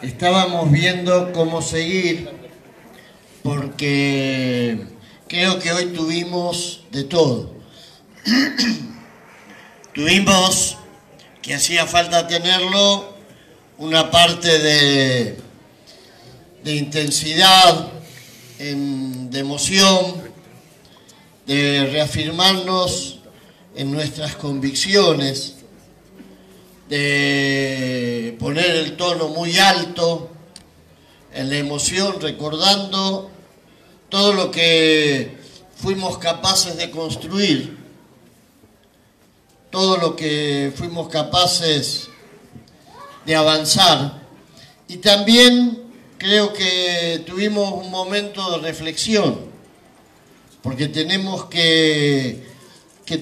Estábamos viendo cómo seguir, porque creo que hoy tuvimos de todo. Tuvimos, que hacía falta tenerlo, una parte de intensidad, de emoción, de reafirmarnos en nuestras convicciones, de poner el tono muy alto en la emoción, recordando todo lo que fuimos capaces de construir, todo lo que fuimos capaces de avanzar. Y también creo que tuvimos un momento de reflexión, porque tenemos que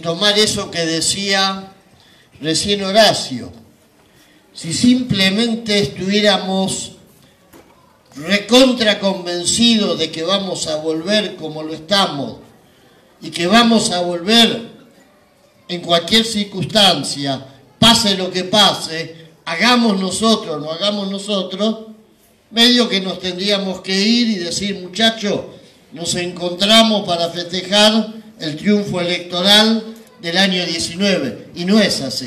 tomar eso que decía recién Horacio. Si simplemente estuviéramos recontra convencidos de que vamos a volver como lo estamos y que vamos a volver en cualquier circunstancia, pase lo que pase, hagamos nosotros, no hagamos nosotros, medio que nos tendríamos que ir y decir, muchachos, nos encontramos para festejar el triunfo electoral del año 19, y no es así.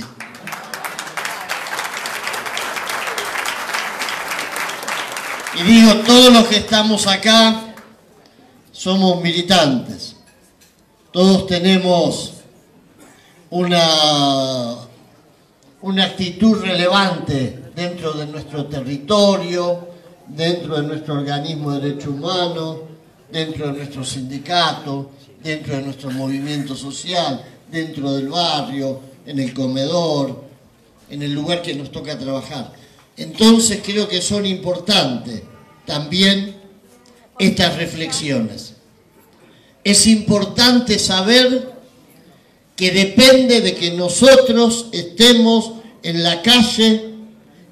Y digo, todos los que estamos acá somos militantes, todos tenemos una actitud relevante dentro de nuestro territorio, dentro de nuestro organismo de derechos humanos, dentro de nuestro sindicato, dentro de nuestro movimiento social, dentro del barrio, en el comedor, en el lugar que nos toca trabajar. Entonces creo que son importantes también estas reflexiones. Es importante saber que depende de que nosotros estemos en la calle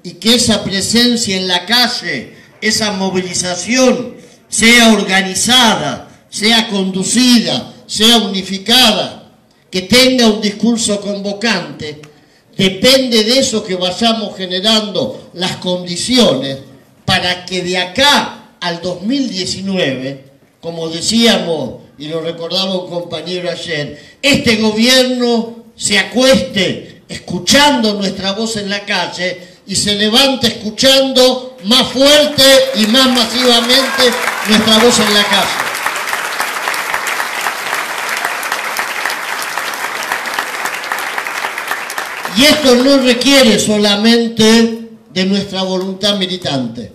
y que esa presencia en la calle, esa movilización, sea organizada, sea conducida, sea unificada, que tenga un discurso convocante, depende de eso que vayamos generando las condiciones para que de acá al 2019, como decíamos y lo recordaba un compañero ayer, este gobierno se acueste escuchando nuestra voz en la calle y se levante escuchando más fuerte y más masivamente nuestra voz en la calle. Y esto no requiere solamente de nuestra voluntad militante.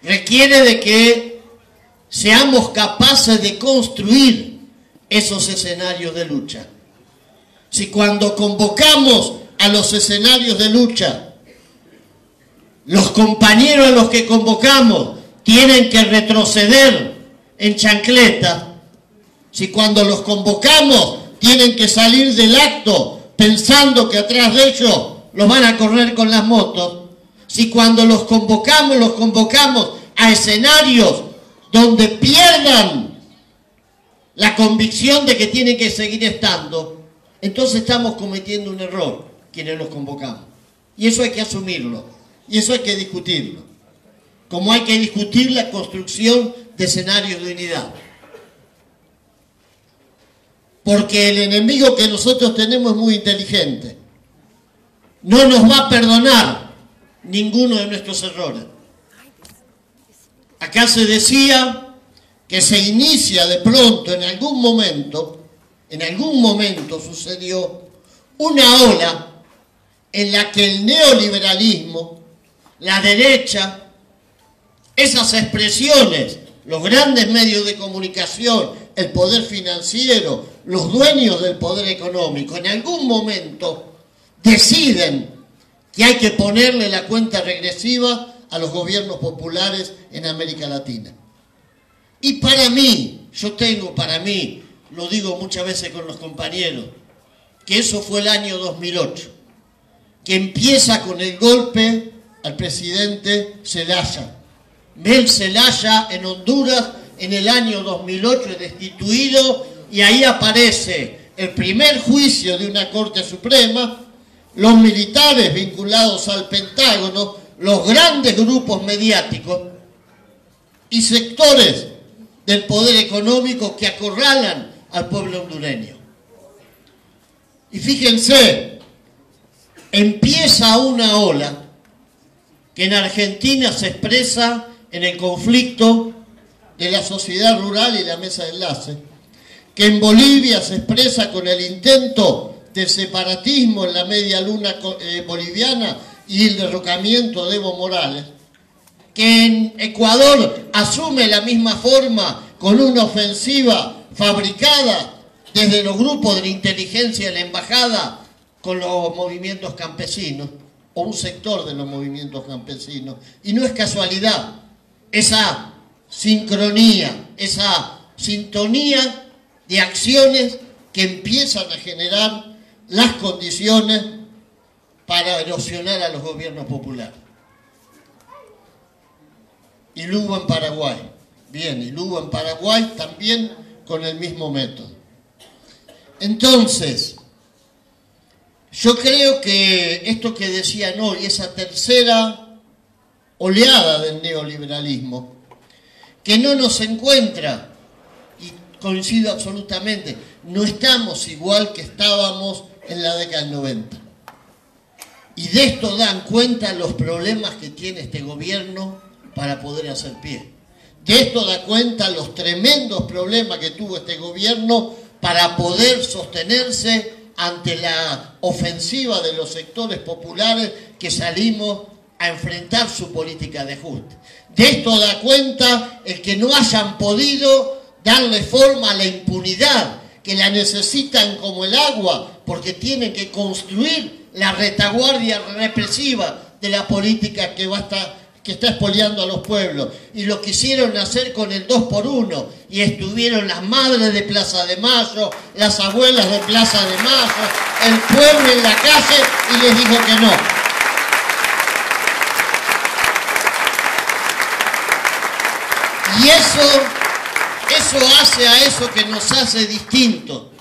Requiere de que seamos capaces de construir esos escenarios de lucha. Si cuando convocamos a los escenarios de lucha, los compañeros a los que convocamos tienen que retroceder en chancleta, si cuando los convocamos tienen que salir del acto pensando que atrás de ellos los van a correr con las motos, si cuando los convocamos a escenarios donde pierdan la convicción de que tienen que seguir estando, entonces estamos cometiendo un error quienes los convocamos. Y eso hay que asumirlo, y eso hay que discutirlo, como hay que discutir la construcción de escenarios de unidad. Porque el enemigo que nosotros tenemos es muy inteligente. No nos va a perdonar ninguno de nuestros errores. Acá se decía que se inicia de pronto, en algún momento sucedió una ola en la que el neoliberalismo, la derecha, esas expresiones, los grandes medios de comunicación, el poder financiero, los dueños del poder económico, en algún momento deciden que hay que ponerle la cuenta regresiva a los gobiernos populares en América Latina. Y para mí, lo digo muchas veces con los compañeros, que eso fue el año 2008, que empieza con el golpe al presidente Zelaya. Mel Zelaya en Honduras en el año 2008 es destituido y ahí aparece el primer juicio de una Corte Suprema los militares vinculados al Pentágono, los grandes grupos mediáticos y sectores del poder económico que acorralan al pueblo hondureño. Y fíjense, empieza una ola que en Argentina se expresa en el conflicto de la sociedad rural y la mesa de enlace, que en Bolivia se expresa con el intento de separatismo en la media luna boliviana y el derrocamiento de Evo Morales, que en Ecuador asume la misma forma con una ofensiva fabricada desde los grupos de la inteligencia de la embajada con los movimientos campesinos, o un sector de los movimientos campesinos. Y no es casualidad esa sincronía, esa sintonía de acciones que empiezan a generar las condiciones para erosionar a los gobiernos populares. Y Lugo en Paraguay. Bien, y Lugo en Paraguay también con el mismo método. Entonces, yo creo que esto que decían hoy, esa tercera oleada del neoliberalismo, que no nos encuentra, y coincido absolutamente, no estamos igual que estábamos en la década del 90. Y de esto dan cuenta los problemas que tiene este gobierno para poder hacer pie. De esto da cuenta los tremendos problemas que tuvo este gobierno para poder sostenerse ante la ofensiva de los sectores populares que salimos a enfrentar su política de ajuste. De esto da cuenta el que no hayan podido darle forma a la impunidad, que la necesitan como el agua, porque tienen que construir la retaguardia represiva de la política que está expoliando a los pueblos. Y lo quisieron hacer con el 2x1, y estuvieron las madres de Plaza de Mayo, las abuelas de Plaza de Mayo, el pueblo en la calle, y les dijo que no. Y eso hace a eso que nos hace distinto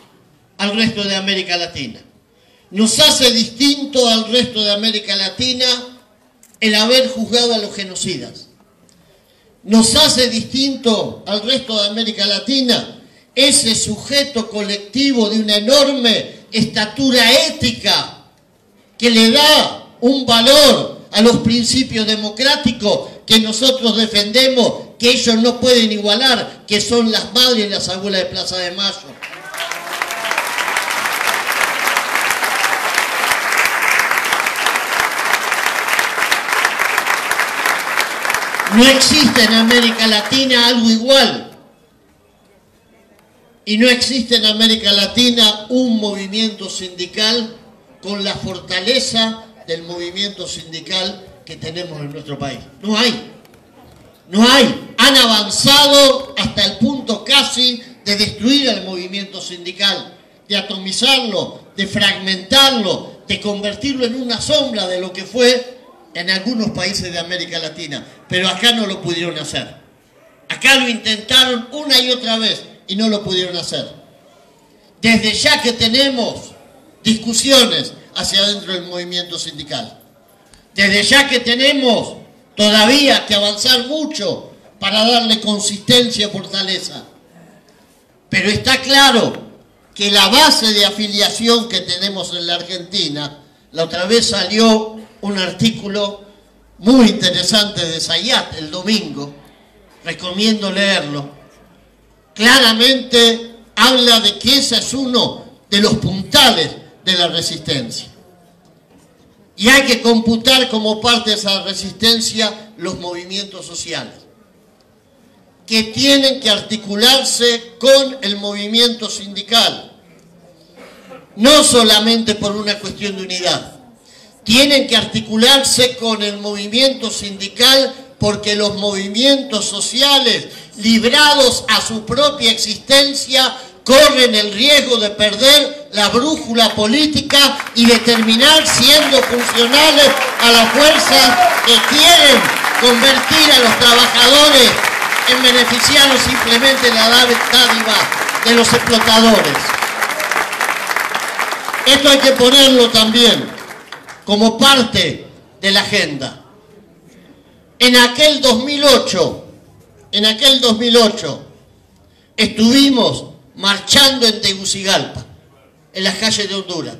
al resto de América Latina. Nos hace distinto al resto de América Latina el haber juzgado a los genocidas. Nos hace distinto al resto de América Latina ese sujeto colectivo de una enorme estatura ética que le da un valor a los principios democráticos que nosotros defendemos, que ellos no pueden igualar, que son las madres y las abuelas de Plaza de Mayo. No existe en América Latina algo igual. Y no existe en América Latina un movimiento sindical con la fortaleza del movimiento sindical que tenemos en nuestro país. No hay. No hay. Han avanzado hasta el punto casi de destruir al movimiento sindical, de atomizarlo, de fragmentarlo, de convertirlo en una sombra de lo que fue en algunos países de América Latina. Pero acá no lo pudieron hacer. Acá lo intentaron una y otra vez y no lo pudieron hacer. Desde ya que tenemos discusiones hacia adentro del movimiento sindical. Desde ya que tenemos todavía que avanzar mucho para darle consistencia y fortaleza. Pero está claro que la base de afiliación que tenemos en la Argentina, la otra vez salió un artículo muy interesante de Zayat el domingo, recomiendo leerlo, claramente habla de que ese es uno de los puntales de la resistencia. Y hay que computar como parte de esa resistencia los movimientos sociales, que tienen que articularse con el movimiento sindical, no solamente por una cuestión de unidad. Tienen que articularse con el movimiento sindical porque los movimientos sociales, librados a su propia existencia, corren el riesgo de perder la brújula política y de terminar siendo funcionales a las fuerzas que quieren convertir a los trabajadores en beneficiarios simplemente de la dádiva de los explotadores. Esto hay que ponerlo también como parte de la agenda. En aquel 2008, estuvimos marchando en Tegucigalpa, en las calles de Honduras.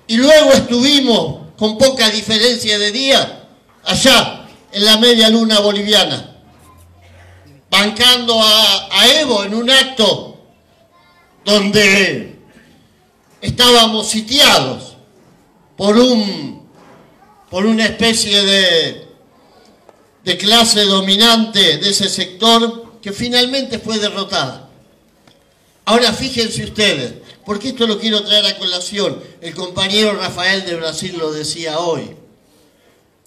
Y luego estuvimos, con poca diferencia de día, allá, en la media luna boliviana, bancando a Evo en un acto donde estábamos sitiados por una especie de clase dominante de ese sector que finalmente fue derrotada. Ahora fíjense ustedes, porque esto lo quiero traer a colación, el compañero Rafael de Brasil lo decía hoy,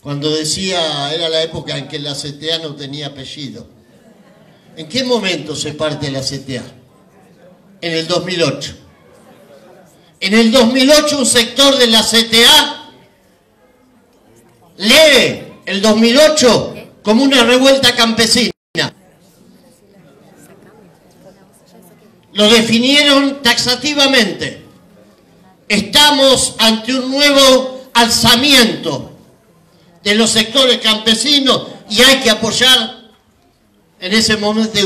cuando decía, era la época en que la CTA no tenía apellido. ¿En qué momento se parte la CTA? En el 2008. En el 2008 un sector de la CTA lee el 2008 como una revuelta campesina. Lo definieron taxativamente. Estamos ante un nuevo alzamiento de los sectores campesinos y hay que apoyar en ese momento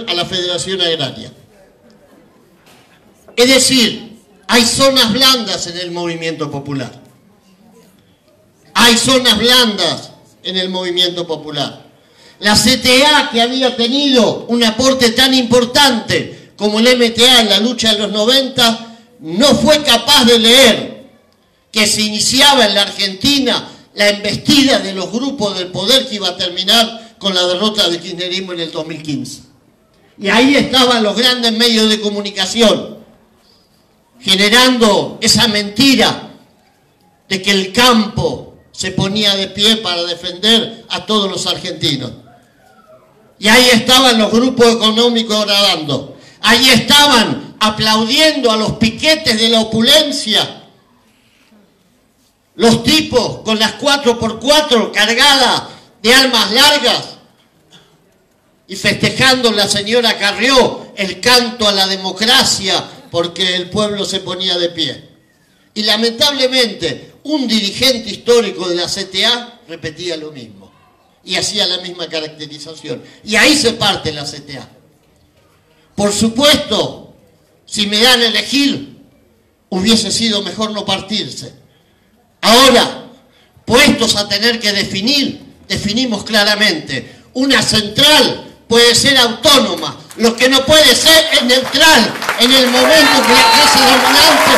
a la Federación Agraria. Es decir, hay zonas blandas en el movimiento popular. Hay zonas blandas en el movimiento popular. La CTA, que había tenido un aporte tan importante como el MTA en la lucha de los 90, no fue capaz de leer que se iniciaba en la Argentina la embestida de los grupos del poder que iba a terminar con la derrota del kirchnerismo en el 2015. Y ahí estaban los grandes medios de comunicación, generando esa mentira de que el campo se ponía de pie para defender a todos los argentinos. Y ahí estaban los grupos económicos grabando. Ahí estaban aplaudiendo a los piquetes de la opulencia. Los tipos con las 4x4 cargadas de armas largas y festejando la señora Carrió el canto a la democracia porque el pueblo se ponía de pie. Y lamentablemente un dirigente histórico de la CTA repetía lo mismo y hacía la misma caracterización. Y ahí se parte la CTA. Por supuesto, si me dan a elegir, hubiese sido mejor no partirse. Ahora, puestos a tener que definir, definimos claramente. Una central puede ser autónoma, lo que no puede ser es neutral en el momento que la clase dominante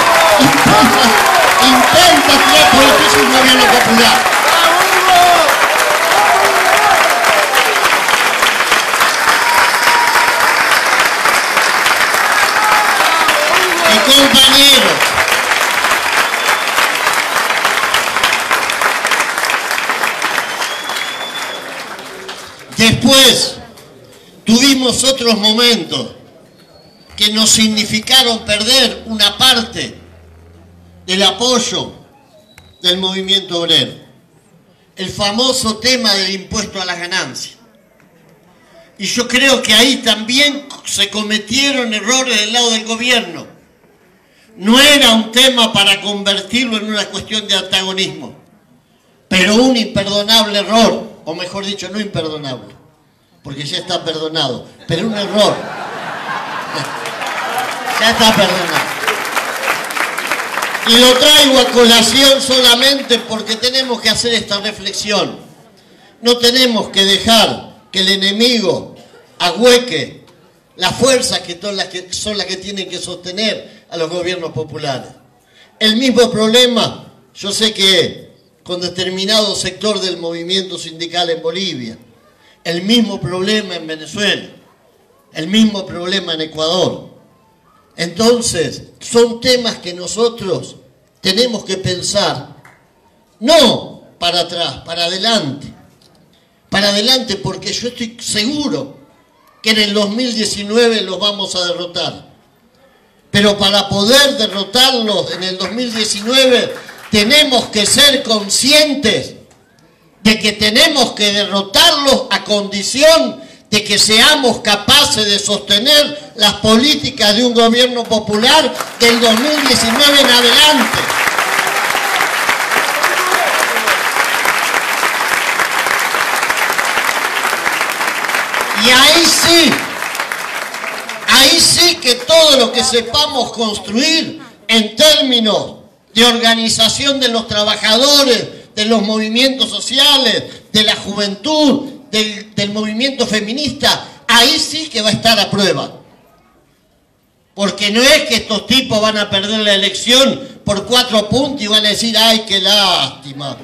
intenta tirar por el piso un gobierno popular. Y compañeros, después tuvimos otros momentos que nos significaron perder una parte del apoyo del movimiento obrero. El famoso tema del impuesto a las ganancias. Y yo creo que ahí también se cometieron errores del lado del gobierno. No era un tema para convertirlo en una cuestión de antagonismo, pero un imperdonable error, o mejor dicho, no imperdonable, porque ya está perdonado, pero un error. Ya está perdonado. Y lo traigo a colación solamente porque tenemos que hacer esta reflexión. No tenemos que dejar que el enemigo ahueque las fuerzas que son las que tienen que sostener a los gobiernos populares. El mismo problema, yo sé que con determinado sector del movimiento sindical en Bolivia, el mismo problema en Venezuela, el mismo problema en Ecuador. Entonces, son temas que nosotros tenemos que pensar, no para atrás, para adelante. Para adelante, porque yo estoy seguro que en el 2019 los vamos a derrotar. Pero para poder derrotarlos en el 2019, tenemos que ser conscientes de que tenemos que derrotarlos a condición de que seamos capaces de sostener las políticas de un gobierno popular del 2019 en adelante. ahí sí que todo lo que sepamos construir en términos de organización de los trabajadores, de los movimientos sociales, de la juventud, del movimiento feminista, ahí sí que va a estar a prueba. Porque no es que estos tipos van a perder la elección por 4 puntos y van a decir, ¡ay, qué lástima!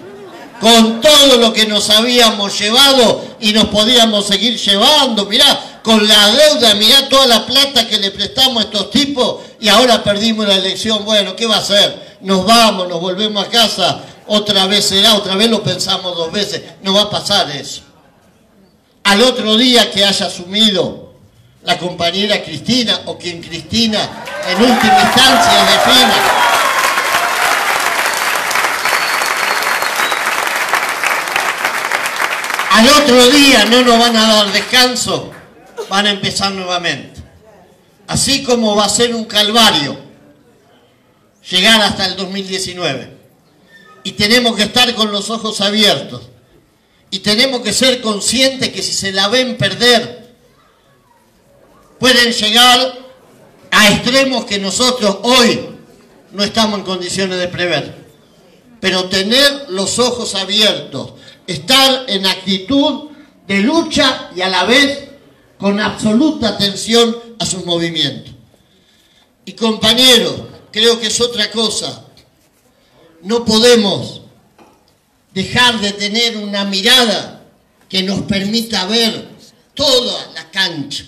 Con todo lo que nos habíamos llevado y nos podíamos seguir llevando, mirá, con la deuda, mirá toda la plata que le prestamos a estos tipos y ahora perdimos la elección. Bueno, ¿qué va a hacer? Nos vamos, nos volvemos a casa, otra vez será, otra vez lo pensamos 2 veces. No va a pasar eso. Al otro día que haya asumido la compañera Cristina, o quien Cristina en última instancia defina, al otro día no nos van a dar descanso, van a empezar nuevamente. Así como va a ser un calvario llegar hasta el 2019. Y tenemos que estar con los ojos abiertos. Y tenemos que ser conscientes que si se la ven perder, pueden llegar a extremos que nosotros hoy no estamos en condiciones de prever. Pero tener los ojos abiertos, estar en actitud de lucha y a la vez con absoluta atención a sus movimientos. Y compañeros, creo que es otra cosa. No podemos dejar de tener una mirada que nos permita ver toda la cancha,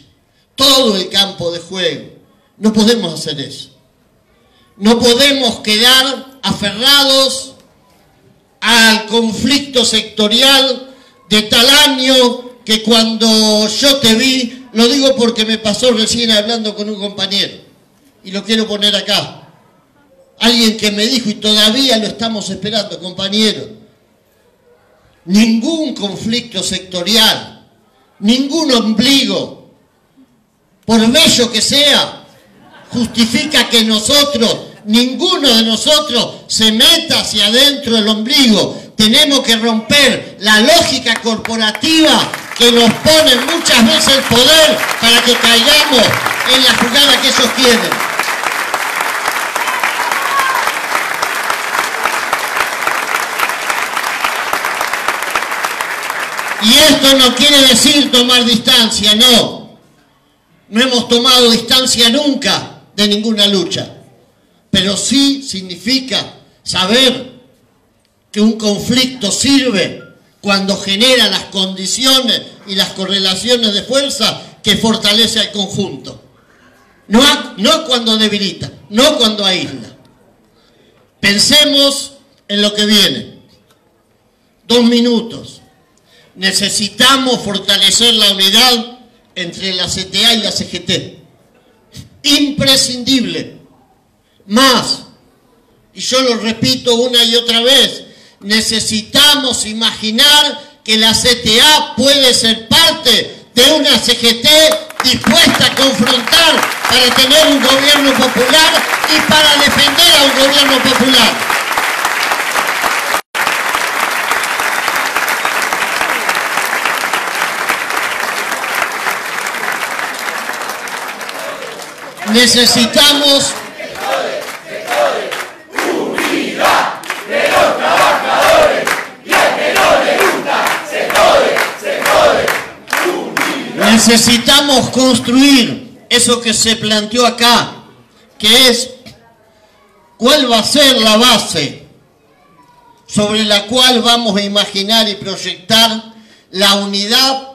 todo el campo de juego. No podemos hacer eso. No podemos quedar aferrados al conflicto sectorial de tal año que cuando yo te vi, lo digo porque me pasó recién hablando con un compañero y lo quiero poner acá. Alguien que me dijo, y todavía lo estamos esperando, compañero, ningún conflicto sectorial, ningún ombligo, por bello que sea, justifica que nosotros, ninguno de nosotros, se meta hacia adentro del ombligo. Tenemos que romper la lógica corporativa que nos pone muchas veces el poder para que caigamos en la jugada que ellos quieren. Y esto no quiere decir tomar distancia, no. No hemos tomado distancia nunca de ninguna lucha. Pero sí significa saber que un conflicto sirve cuando genera las condiciones y las correlaciones de fuerza que fortalece al conjunto. No cuando debilita, no cuando aísla. Pensemos en lo que viene. 2 minutos. Necesitamos fortalecer la unidad entre la CTA y la CGT. Imprescindible. Más, y yo lo repito una y otra vez, necesitamos imaginar que la CTA puede ser parte de una CGT dispuesta a confrontar para tener un gobierno popular y para defender a un gobierno popular. Necesitamos unidad de los trabajadores y al que no le gusta se jode, unidad. Necesitamos construir eso que se planteó acá, que es cuál va a ser la base sobre la cual vamos a imaginar y proyectar la unidad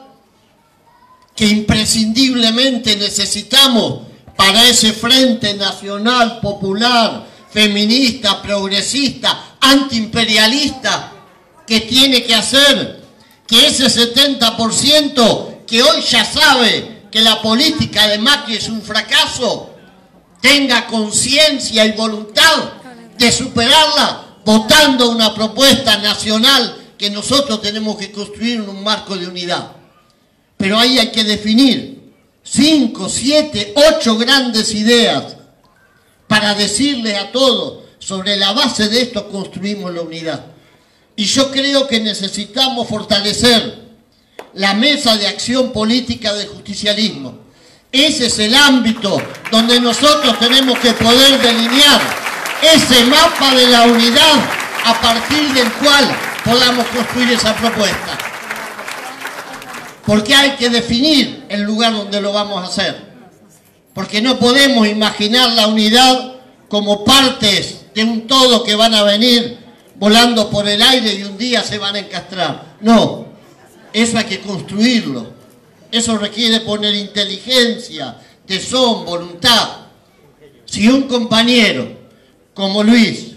que imprescindiblemente necesitamos para ese frente nacional, popular, feminista, progresista, antiimperialista, que tiene que hacer que ese 70% que hoy ya sabe que la política de Macri es un fracaso, tenga conciencia y voluntad de superarla votando una propuesta nacional que nosotros tenemos que construir en un marco de unidad. Pero ahí hay que definir 5, 7, 8 grandes ideas para decirles a todos, sobre la base de esto construimos la unidad. Y yo creo que necesitamos fortalecer la Mesa de Acción Política del Justicialismo. Ese es el ámbito donde nosotros tenemos que poder delinear ese mapa de la unidad a partir del cual podamos construir esa propuesta. Porque hay que definir el lugar donde lo vamos a hacer. Porque no podemos imaginar la unidad como partes de un todo que van a venir volando por el aire y un día se van a encastrar. No, eso hay que construirlo. Eso requiere poner inteligencia, tesón, voluntad. Si un compañero como Luis,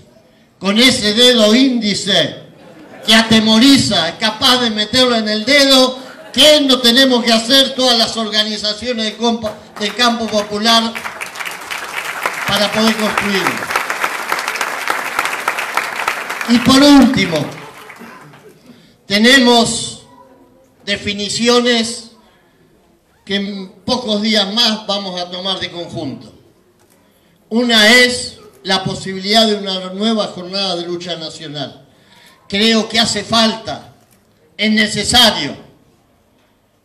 con ese dedo índice que atemoriza, es capaz de meterlo en el dedo, ¿qué no tenemos que hacer todas las organizaciones del campo popular para poder construirlo? Y por último, tenemos definiciones que en pocos días más vamos a tomar de conjunto. Una es la posibilidad de una nueva jornada de lucha nacional. Creo que hace falta, es necesario.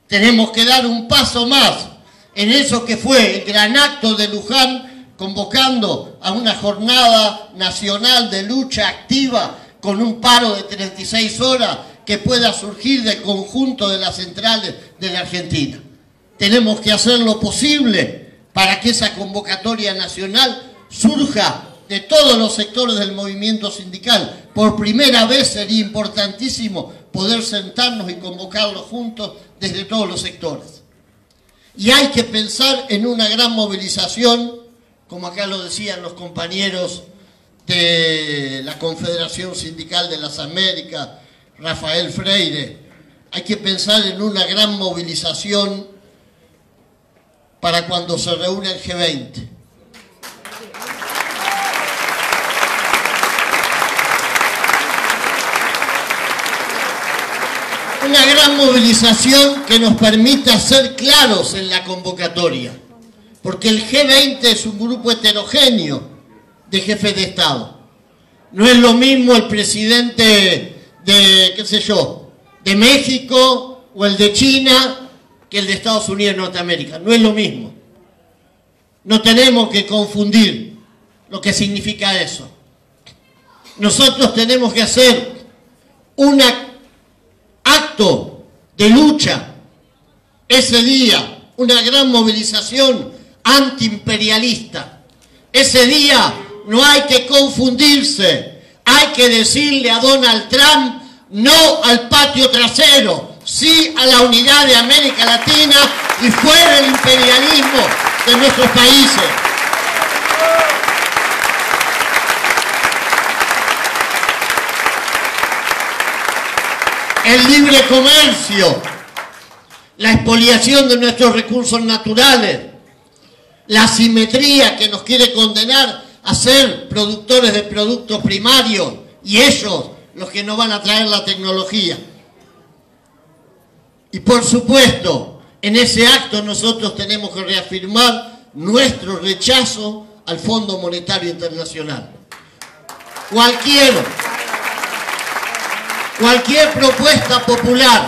Tenemos que dar un paso más en eso que fue el gran acto de Luján, convocando a una jornada nacional de lucha activa con un paro de 36 horas que pueda surgir del conjunto de las centrales de la Argentina. Tenemos que hacer lo posible para que esa convocatoria nacional surja de todos los sectores del movimiento sindical. Por primera vez sería importantísimo poder sentarnos y convocarlos juntos desde todos los sectores. Y hay que pensar en una gran movilización, como acá lo decían los compañeros de la Confederación Sindical de las Américas, Rafael Freire. Hay que pensar en una gran movilización para cuando se reúne el G20. Una gran movilización que nos permita ser claros en la convocatoria, porque el G20 es un grupo heterogéneo de jefes de Estado. No es lo mismo el presidente de, qué sé yo, de México o el de China que el de Estados Unidos de Norteamérica. No es lo mismo. No tenemos que confundir lo que significa eso. Nosotros tenemos que hacer un acto de lucha ese día, una gran movilización antiimperialista. Ese día no hay que confundirse, hay que decirle a Donald Trump no al patio trasero, sí a la unidad de América Latina y fuera el imperialismo de nuestros países. El libre comercio, la expoliación de nuestros recursos naturales, la asimetría que nos quiere condenar a ser productores de productos primarios y ellos los que no van a traer la tecnología. Y por supuesto, en ese acto nosotros tenemos que reafirmar nuestro rechazo al Fondo Monetario Internacional. Cualquier propuesta popular,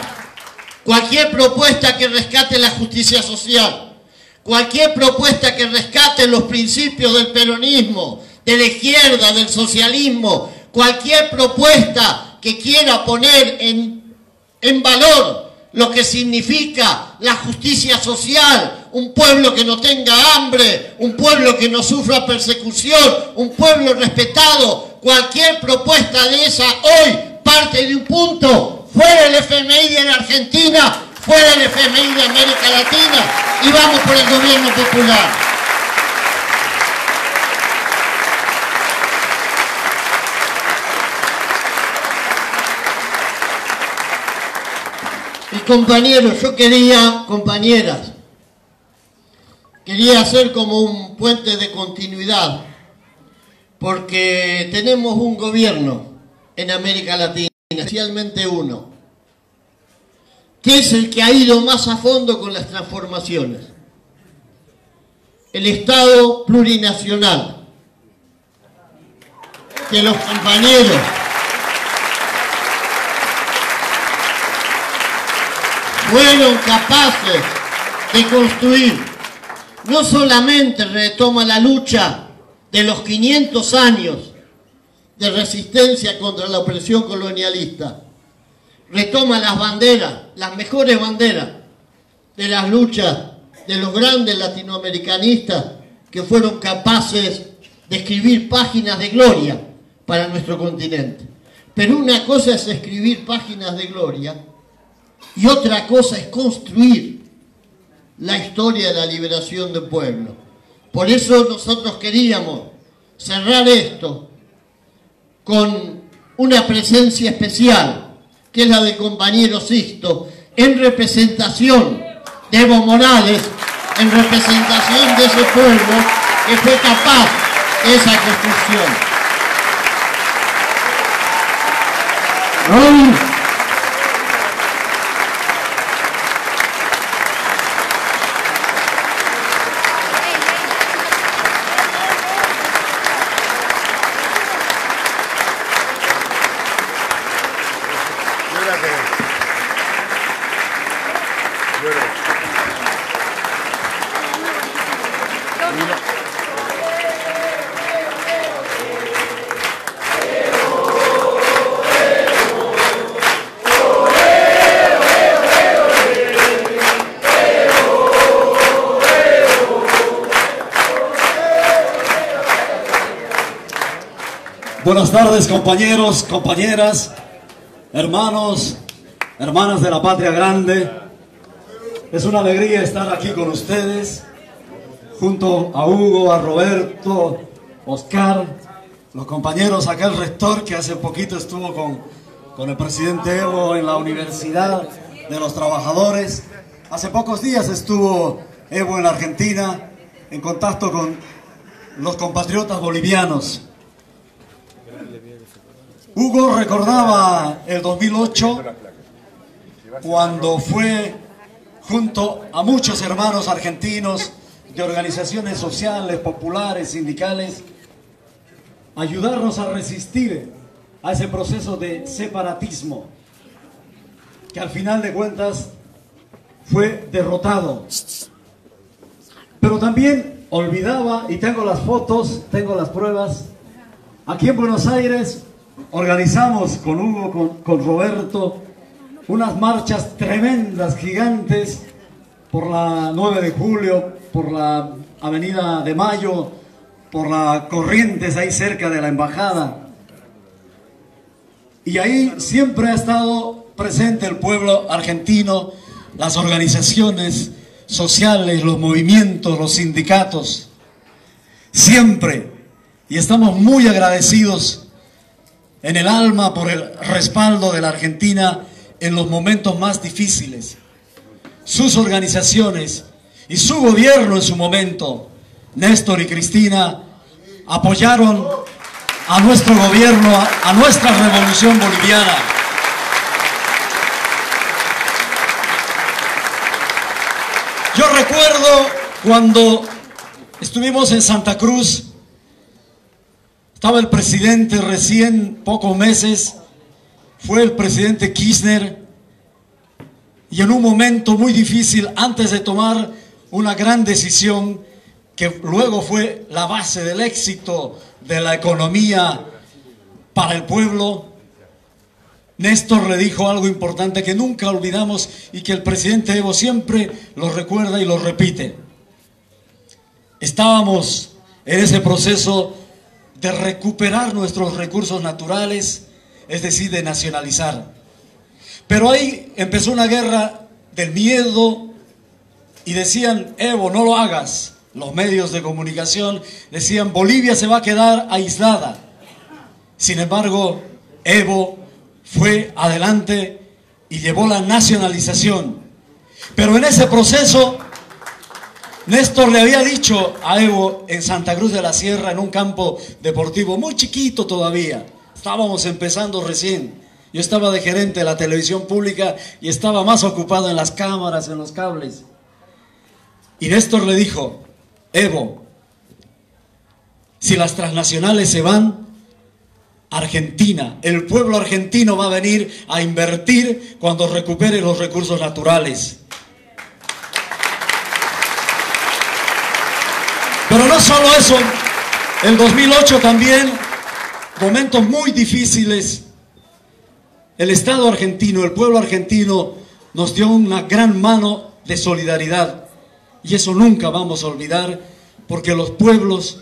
cualquier propuesta que rescate la justicia social, cualquier propuesta que rescate los principios del peronismo, de la izquierda, del socialismo, cualquier propuesta que quiera poner en valor lo que significa la justicia social, un pueblo que no tenga hambre, un pueblo que no sufra persecución, un pueblo respetado, cualquier propuesta de esa hoy parte de un punto, fuera el FMI de la Argentina, fuera el FMI de América Latina y vamos por el gobierno popular. Y compañeros, yo compañeras, quería hacer como un puente de continuidad, porque tenemos un gobierno en América Latina, especialmente uno, que es el que ha ido más a fondo con las transformaciones. El Estado plurinacional, que los compañeros fueron capaces de construir. No solamente retoma la lucha de los 500 años de resistencia contra la opresión colonialista, retoma las banderas, las mejores banderas de las luchas de los grandes latinoamericanistas que fueron capaces de escribir páginas de gloria para nuestro continente. Pero una cosa es escribir páginas de gloria y otra cosa es construir la historia de la liberación del pueblo. Por eso nosotros queríamos cerrar esto con una presencia especial, que es la del compañero Sixto, en representación de Evo Morales, en representación de ese pueblo que fue capaz de esa construcción. Buenas tardes, compañeros, compañeras, hermanos, hermanas de la Patria Grande. Es una alegría estar aquí con ustedes, junto a Hugo, a Roberto, Oscar, los compañeros, acá el rector que hace poquito estuvo con el presidente Evo en la Universidad de los Trabajadores. Hace pocos días estuvo Evo en Argentina en contacto con los compatriotas bolivianos. Hugo recordaba el 2008 cuando fue junto a muchos hermanos argentinos de organizaciones sociales, populares, sindicales, ayudarnos a resistir a ese proceso de separatismo que al final de cuentas fue derrotado. Pero también olvidaba, y tengo las fotos, tengo las pruebas, aquí en Buenos Aires organizamos con Hugo, con Roberto, unas marchas tremendas, gigantes, por la 9 de julio, por la Avenida de Mayo, por la Corrientes, ahí cerca de la Embajada. Y ahí siempre ha estado presente el pueblo argentino, las organizaciones sociales, los movimientos, los sindicatos, siempre. Y estamos muy agradecidos en el alma por el respaldo de la Argentina en los momentos más difíciles. Sus organizaciones y su gobierno en su momento, Néstor y Cristina, apoyaron a nuestro gobierno, a nuestra revolución boliviana. Yo recuerdo cuando estuvimos en Santa Cruz, estaba el presidente recién, pocos meses, fue el presidente Kirchner, y en un momento muy difícil, antes de tomar una gran decisión, que luego fue la base del éxito de la economía para el pueblo, Néstor le dijo algo importante que nunca olvidamos y que el presidente Evo siempre lo recuerda y lo repite. Estábamos en ese proceso de recuperar nuestros recursos naturales, es decir, de nacionalizar. Pero ahí empezó una guerra del miedo y decían, Evo, no lo hagas. Los medios de comunicación decían, Bolivia se va a quedar aislada. Sin embargo, Evo fue adelante y llevó la nacionalización. Pero en ese proceso, Néstor le había dicho a Evo en Santa Cruz de la Sierra, en un campo deportivo muy chiquito todavía, estábamos empezando recién, yo estaba de gerente de la televisión pública y estaba más ocupado en las cámaras, en los cables, y Néstor le dijo, Evo, si las transnacionales se van, Argentina. El pueblo argentino va a venir a invertir cuando recupere los recursos naturales. Pero no solo eso, el 2008 también, momentos muy difíciles. El Estado argentino, el pueblo argentino nos dio una gran mano de solidaridad. Y eso nunca vamos a olvidar, porque los pueblos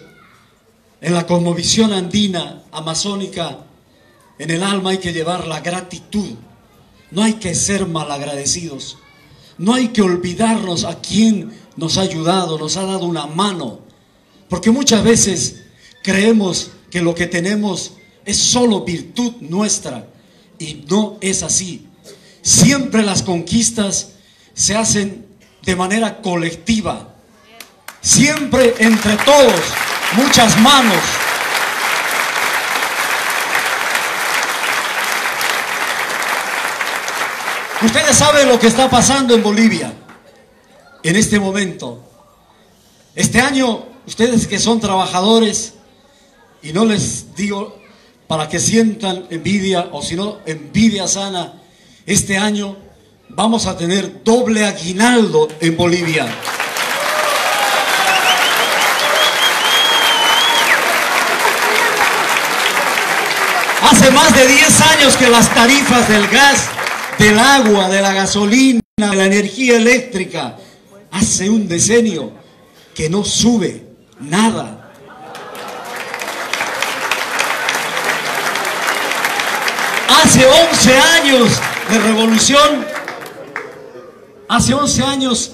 en la cosmovisión andina, amazónica, en el alma hay que llevar la gratitud. No hay que ser malagradecidos. No hay que olvidarnos a quien nos ha ayudado, nos ha dado una mano. Porque muchas veces creemos que lo que tenemos es solo virtud nuestra. Y no es así. Siempre las conquistas se hacen de manera colectiva. Siempre entre todos, muchas manos. Ustedes saben lo que está pasando en Bolivia en este momento. Este año, ustedes que son trabajadores, y no les digo para que sientan envidia, o si no, envidia sana, este año vamos a tener doble aguinaldo en Bolivia. Hace más de 10 años que las tarifas del gas, del agua, de la gasolina, de la energía eléctrica, hace un decenio que no sube nada. Hace 11 años de revolución, hace 11 años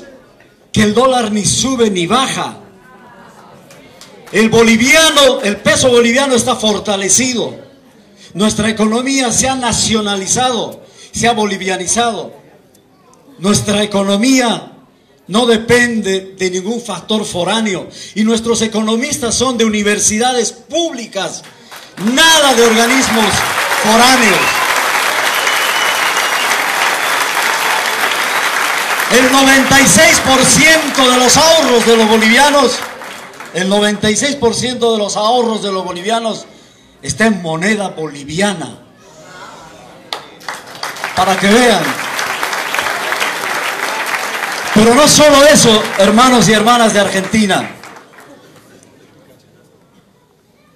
que el dólar ni sube ni baja. El peso boliviano está fortalecido. Nuestra economía se ha nacionalizado, se ha bolivianizado. Nuestra economía no depende de ningún factor foráneo. Y nuestros economistas son de universidades públicas, nada de organismos foráneos. El 96% de los ahorros de los bolivianos, el 96% de los ahorros de los bolivianos está en moneda boliviana. Para que vean. Pero no solo eso, hermanos y hermanas de Argentina.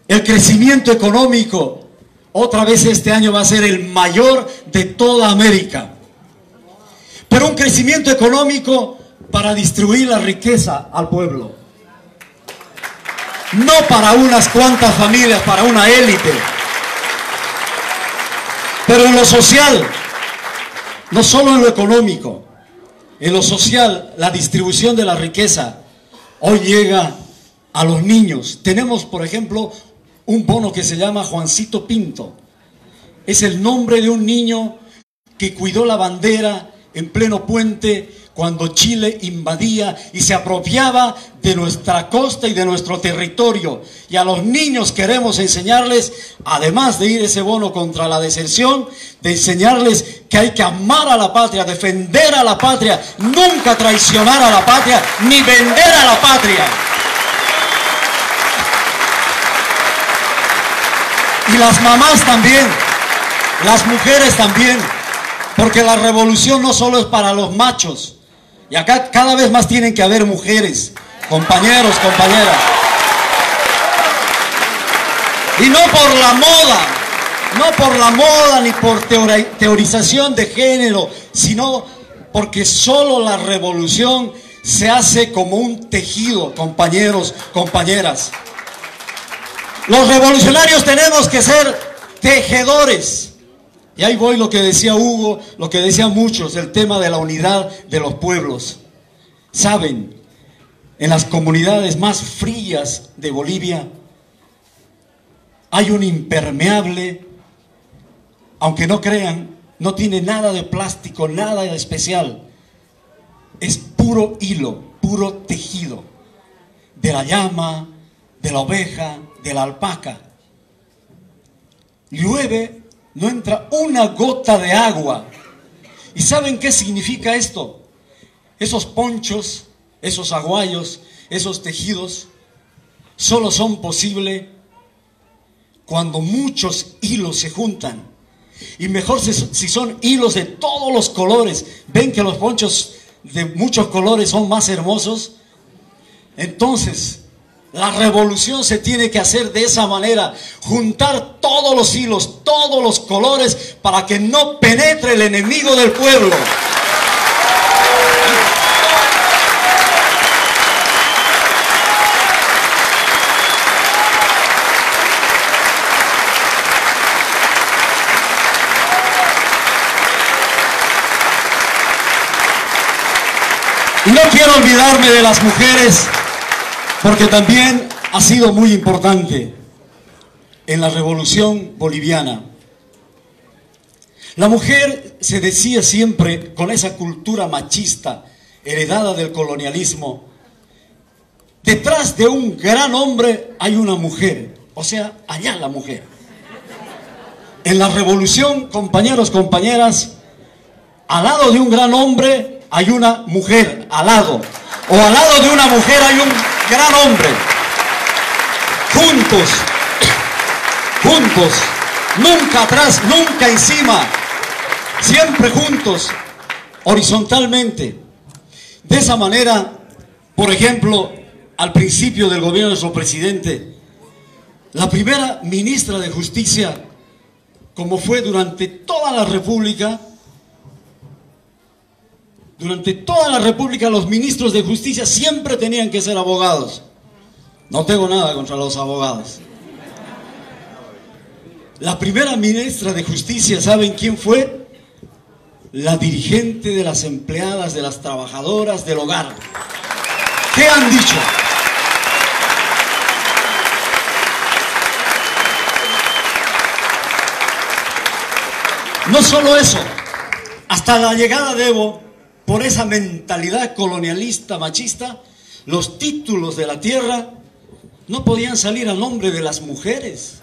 El crecimiento económico, otra vez este año va a ser el mayor de toda América. Pero un crecimiento económico para distribuir la riqueza al pueblo. No para unas cuantas familias, para una élite. Pero en lo social, no solo en lo económico, en lo social, la distribución de la riqueza hoy llega a los niños. Tenemos, por ejemplo, un bono que se llama Juancito Pinto. Es el nombre de un niño que cuidó la bandera en pleno puente cuando Chile invadía y se apropiaba de nuestra costa y de nuestro territorio. Y a los niños queremos enseñarles, además de ir ese bono contra la deserción, de enseñarles que hay que amar a la patria, defender a la patria, nunca traicionar a la patria, ni vender a la patria. Y las mamás también, las mujeres también, porque la revolución no solo es para los machos. Y acá cada vez más tienen que haber mujeres, compañeros, compañeras. Y no por la moda, ni por teorización de género, sino porque solo la revolución se hace como un tejido, compañeros, compañeras. Los revolucionarios tenemos que ser tejedores. Y ahí voy lo que decía Hugo, lo que decían muchos, el tema de la unidad de los pueblos. Saben, en las comunidades más frías de Bolivia hay un impermeable, aunque no crean, no tiene nada de plástico, nada de especial. Es puro hilo, puro tejido, de la llama, de la oveja, de la alpaca. Llueve, no entra una gota de agua. ¿Y saben qué significa esto? Esos ponchos, esos aguayos, esos tejidos, solo son posibles cuando muchos hilos se juntan. Y mejor si son hilos de todos los colores. ¿Ven que los ponchos de muchos colores son más hermosos? Entonces, la revolución se tiene que hacer de esa manera. Juntar todos los hilos, todos los colores, para que no penetre el enemigo del pueblo. Y no quiero olvidarme de las mujeres, porque también ha sido muy importante en la revolución boliviana. La mujer, se decía siempre, con esa cultura machista heredada del colonialismo, detrás de un gran hombre hay una mujer, o sea, allá la mujer. En la revolución, compañeros, compañeras, al lado de un gran hombre hay una mujer, al lado. O al lado de una mujer hay un gran hombre. Juntos, juntos, nunca atrás, nunca encima, siempre juntos, horizontalmente. De esa manera, por ejemplo, al principio del gobierno de nuestro presidente, la primera ministra de Justicia, como fue durante toda la República, los ministros de justicia siempre tenían que ser abogados. No tengo nada contra los abogados. La primera ministra de justicia, ¿saben quién fue? La dirigente de las empleadas, de las trabajadoras del hogar. ¿Qué han dicho? No solo eso, hasta la llegada de Evo, por esa mentalidad colonialista, machista, los títulos de la tierra no podían salir a nombre de las mujeres.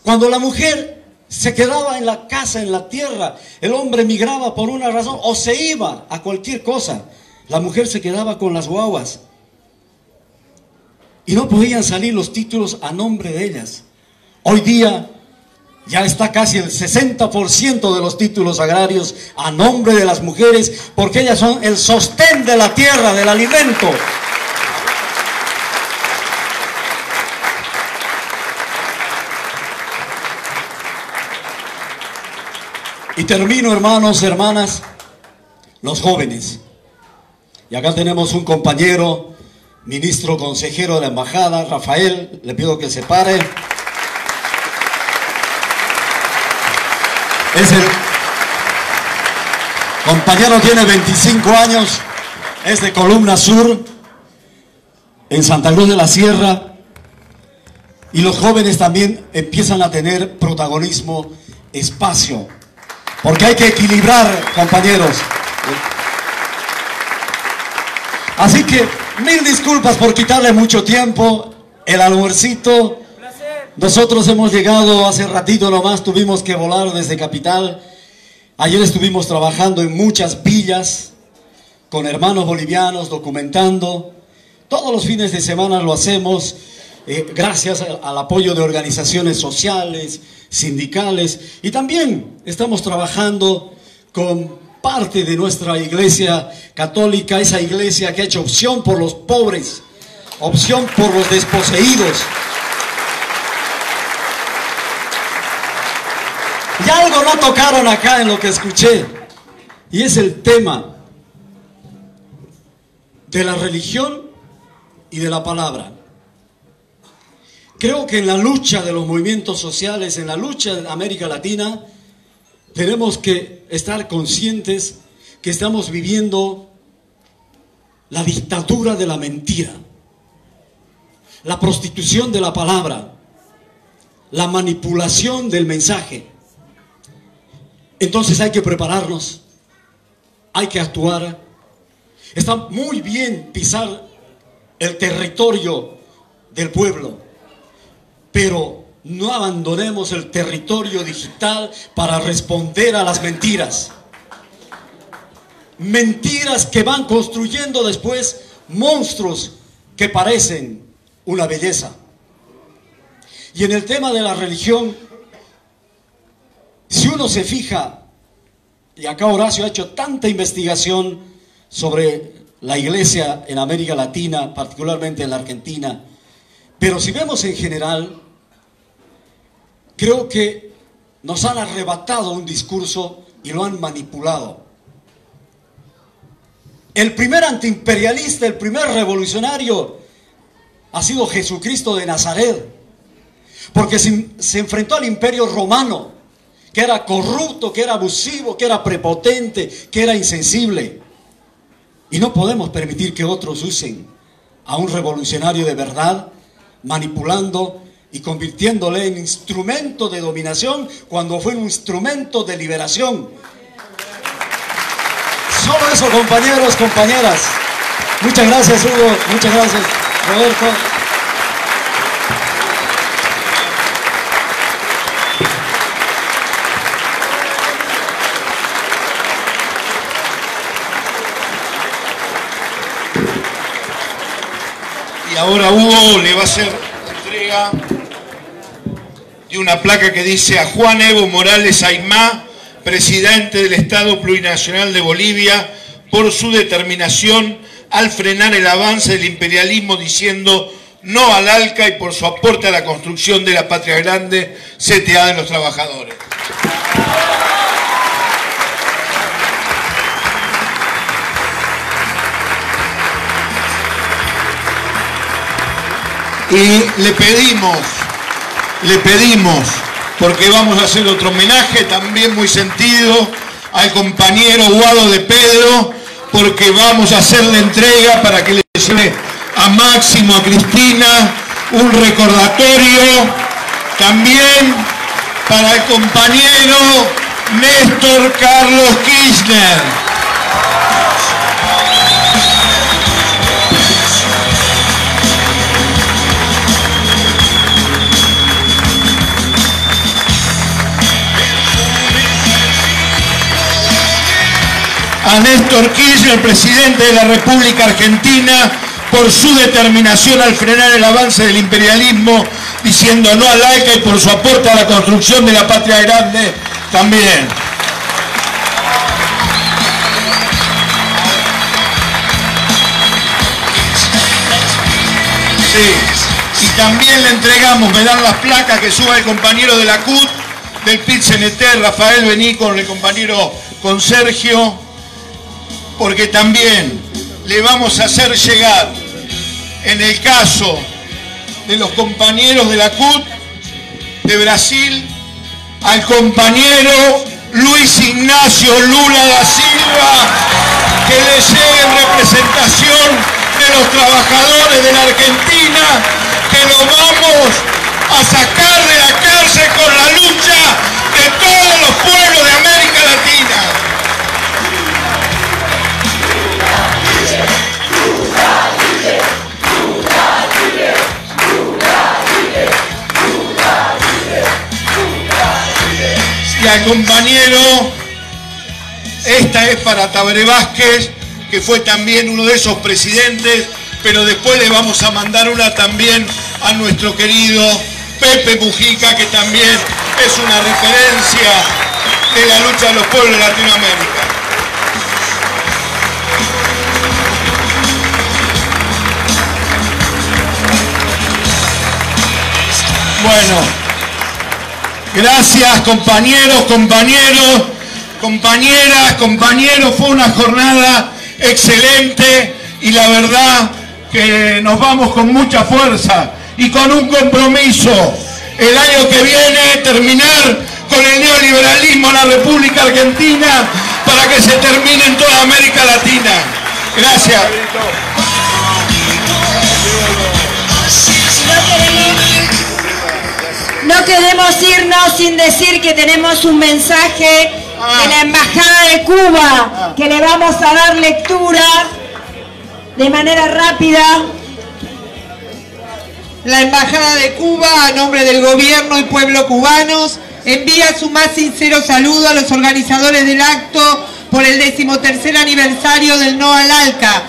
Cuando la mujer se quedaba en la casa, en la tierra, el hombre migraba por una razón o se iba a cualquier cosa, la mujer se quedaba con las guaguas y no podían salir los títulos a nombre de ellas. Hoy día ya está casi el 60% de los títulos agrarios a nombre de las mujeres, porque ellas son el sostén de la tierra, del alimento. Y termino, hermanos, hermanas, los jóvenes. Y acá tenemos un compañero, ministro consejero de la embajada, Rafael, le pido que se pare. El compañero tiene 25 años, es de Columna Sur, en Santa Cruz de la Sierra, y los jóvenes también empiezan a tener protagonismo, espacio, porque hay que equilibrar, compañeros. Así que, mil disculpas por quitarle mucho tiempo, el almuercito. Nosotros hemos llegado hace ratito nomás, tuvimos que volar desde Capital. Ayer estuvimos trabajando en muchas villas con hermanos bolivianos, documentando. Todos los fines de semana lo hacemos, gracias al apoyo de organizaciones sociales, sindicales. Y también estamos trabajando con parte de nuestra iglesia católica, esa iglesia que ha hecho opción por los pobres, opción por los desposeídos. Y algo no tocaron acá en lo que escuché, y es el tema de la religión y de la palabra. Creo que en la lucha de los movimientos sociales, en la lucha de América Latina, tenemos que estar conscientes que estamos viviendo la dictadura de la mentira, la prostitución de la palabra, la manipulación del mensaje. Entonces hay que prepararnos, hay que actuar. Está muy bien pisar el territorio del pueblo, pero no abandonemos el territorio digital para responder a las mentiras. Mentiras que van construyendo después monstruos que parecen una belleza. Y en el tema de la religión, si uno se fija, y acá Horacio ha hecho tanta investigación sobre la iglesia en América Latina, particularmente en la Argentina, pero si vemos en general, creo que nos han arrebatado un discurso y lo han manipulado. El primer antiimperialista, el primer revolucionario ha sido Jesucristo de Nazaret, porque se enfrentó al imperio romano, que era corrupto, que era abusivo, que era prepotente, que era insensible. Y no podemos permitir que otros usen a un revolucionario de verdad, manipulando y convirtiéndole en instrumento de dominación cuando fue un instrumento de liberación. Solo eso, compañeros, compañeras. Muchas gracias, Hugo. Muchas gracias, Roberto. Y ahora Hugo le va a hacer entrega de una placa que dice a Juan Evo Morales Aymá, presidente del Estado Plurinacional de Bolivia, por su determinación al frenar el avance del imperialismo diciendo no al ALCA y por su aporte a la construcción de la patria grande, CTA de los trabajadores. Y le pedimos, porque vamos a hacer otro homenaje también muy sentido al compañero Guado de Pedro, porque vamos a hacer la entrega para que le lleve a Máximo, a Cristina, un recordatorio, también para el compañero Néstor Carlos Kirchner. A Néstor Kirchner, presidente de la República Argentina, por su determinación al frenar el avance del imperialismo, diciendo no al ALCA y por su aporte a la construcción de la patria grande también. Sí. Y también le entregamos, me dan las placas que suba el compañero de la CUT, del PIT-CNT, Rafael Bení, con el compañero, con Sergio, porque también le vamos a hacer llegar, en el caso de los compañeros de la CUT de Brasil, al compañero Luis Ignacio Lula da Silva, que le llegue en representación de los trabajadores de la Argentina, que lo vamos a sacar de la cárcel con la lucha de todos los pueblos de América Latina. Y al compañero, esta es para Tabaré Vázquez, que fue también uno de esos presidentes, pero después le vamos a mandar una también a nuestro querido Pepe Mujica, que también es una referencia de la lucha de los pueblos de Latinoamérica. Bueno, gracias compañeros, compañeros, fue una jornada excelente y la verdad que nos vamos con mucha fuerza y con un compromiso el año que viene terminar con el neoliberalismo en la República Argentina para que se termine en toda América Latina. Gracias. No queremos irnos sin decir que tenemos un mensaje de la Embajada de Cuba que le vamos a dar lectura de manera rápida. La Embajada de Cuba, a nombre del gobierno y pueblo cubanos, envía su más sincero saludo a los organizadores del acto por el 13º aniversario del No al ALCA,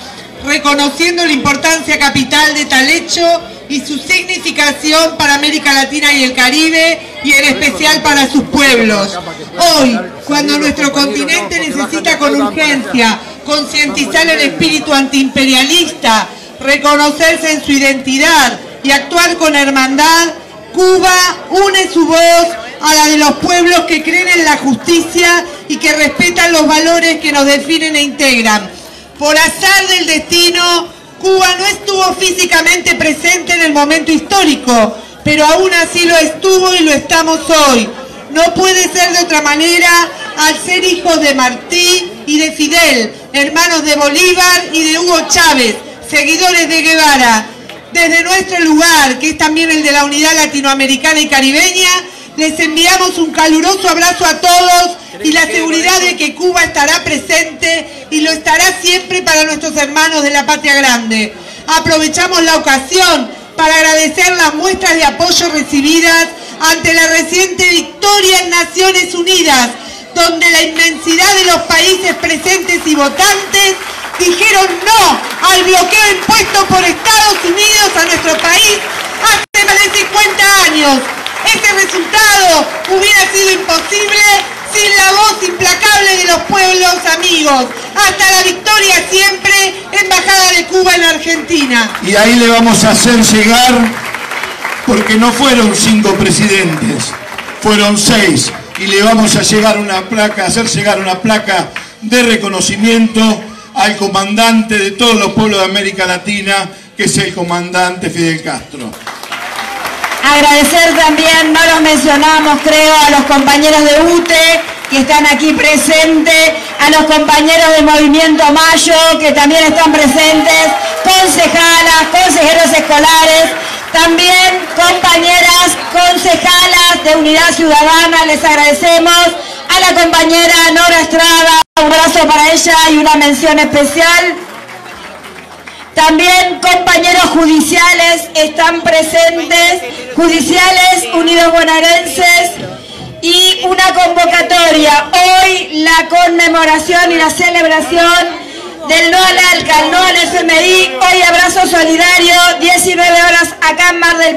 reconociendo la importancia capital de tal hecho y su significación para América Latina y el Caribe, y en especial para sus pueblos. Hoy, cuando nuestro continente necesita con urgencia concientizar el espíritu antiimperialista, reconocerse en su identidad y actuar con hermandad, Cuba une su voz a la de los pueblos que creen en la justicia y que respetan los valores que nos definen e integran. Por azar del destino, Cuba no estuvo físicamente presente en el momento histórico, pero aún así lo estuvo y lo estamos hoy. No puede ser de otra manera al ser hijos de Martí y de Fidel, hermanos de Bolívar y de Hugo Chávez, seguidores de Guevara. Desde nuestro lugar, que es también el de la unidad latinoamericana y caribeña, les enviamos un caluroso abrazo a todos y la seguridad de que Cuba estará presente y lo estará siempre para nuestros hermanos de la Patria Grande. Aprovechamos la ocasión para agradecer las muestras de apoyo recibidas ante la reciente victoria en Naciones Unidas, donde la inmensidad de los países presentes y votantes dijeron no al bloqueo impuesto por Estados Unidos a nuestro país hace más de 50 años. Este resultado hubiera sido imposible sin la voz implacable de los pueblos amigos. Hasta la victoria siempre, Embajada de Cuba en Argentina. Y ahí le vamos a hacer llegar, porque no fueron 5 presidentes, fueron 6. Y le vamos a llegar una placa, hacer llegar una placa de reconocimiento al comandante de todos los pueblos de América Latina, que es el comandante Fidel Castro. Agradecer también, no los mencionamos creo, a los compañeros de UTE que están aquí presentes, a los compañeros de Movimiento Mayo que también están presentes, concejalas, consejeros escolares, también compañeras concejalas de Unidad Ciudadana, les agradecemos, a la compañera Nora Estrada, un abrazo para ella y una mención especial. También compañeros judiciales están presentes, judiciales unidos bonaerenses, y una convocatoria. Hoy la conmemoración y la celebración del No al ALCA, el No al FMI, hoy abrazo solidario, 19 horas acá en Mar del